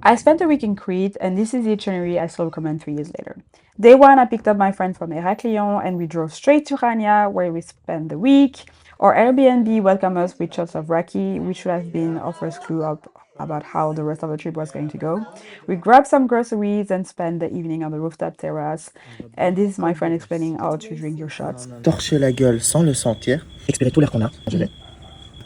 I spent a week in Crete, and this is the itinerary I still recommend 3 years later. Day one, I picked up my friend from Heraklion, and we drove straight to Chania, where we spent the week. Our Airbnb welcomed us with shots of Raki, which should have been our first clue up about how the rest of the trip was going to go. We grabbed some groceries and spent the evening on the rooftop terrace. And this is my friend explaining how to drink your shots. Torcher la gueule sans le sentir, expirer tout l'air qu'on a. Je vais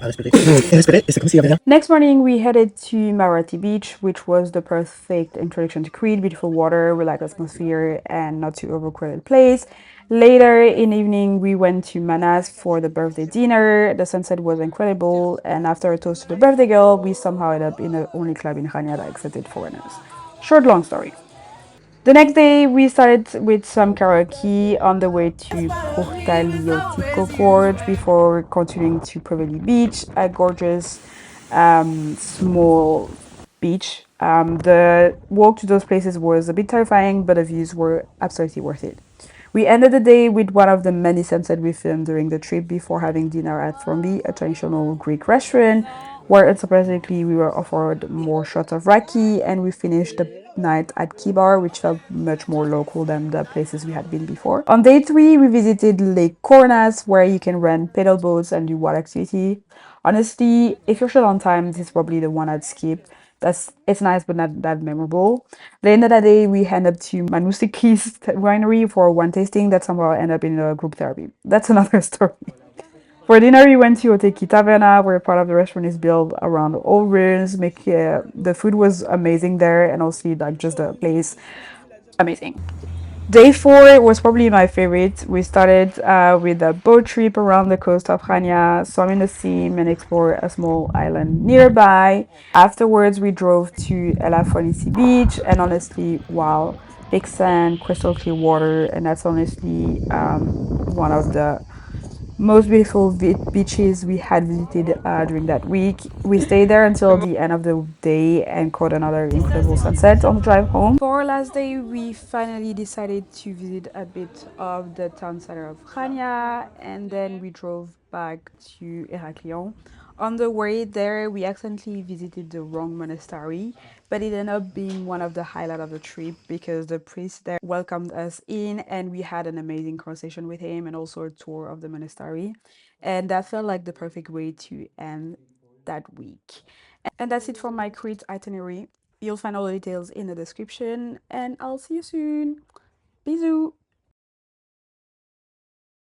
respirer et respirer, et c'est comme s'il y avait rien. Next morning, we headed to Marati Beach, which was the perfect introduction to Crete. Beautiful water, relaxed atmosphere, and not too overcrowded place. Later in the evening, we went to Manas for the birthday dinner. The sunset was incredible, and after a toast to the birthday girl, we somehow ended up in the only club in Chania that accepted foreigners. Short, long story. The next day, we started with some karaoke on the way to Portaliotico Gorge before continuing to Preveli Beach, a gorgeous small beach. The walk to those places was a bit terrifying, but the views were absolutely worth it. We ended the day with one of the many sunsets we filmed during the trip before having dinner at Thrombi, a traditional Greek restaurant, where unsurprisingly we were offered more shots of raki, and we finished the night at Kibar, which felt much more local than the places we had been before. On day three, we visited Lake Cornas, where you can rent pedal boats and do water activity. Honestly, if you're short on time, this is probably the one I'd skip. It's nice but not that memorable. The end of the day, we head up to Manusiki's winery for one tasting that somehow ended up in a group therapy. That's another story. For dinner, we went to Oteki Taverna, where part of the restaurant is built around old ruins. The food was amazing there, and also like just the place, amazing. Day four was probably my favorite. We started with a boat trip around the coast of Chania, swam in the sea, and explored a small island nearby. Afterwards, we drove to Elafonisi Beach, and honestly, wow, big sand, crystal clear water, and that's honestly one of the most beautiful beaches we had visited during that week. We stayed there until the end of the day and caught another incredible sunset on the drive home. For our last day, we finally decided to visit a bit of the town center of Chania, and then we drove back to Heraklion. On the way there, we accidentally visited the wrong monastery, but it ended up being one of the highlights of the trip because the priest there welcomed us in and we had an amazing conversation with him and also a tour of the monastery. And that felt like the perfect way to end that week. And that's it for my Crete itinerary. You'll find all the details in the description, and I'll see you soon. Bisous!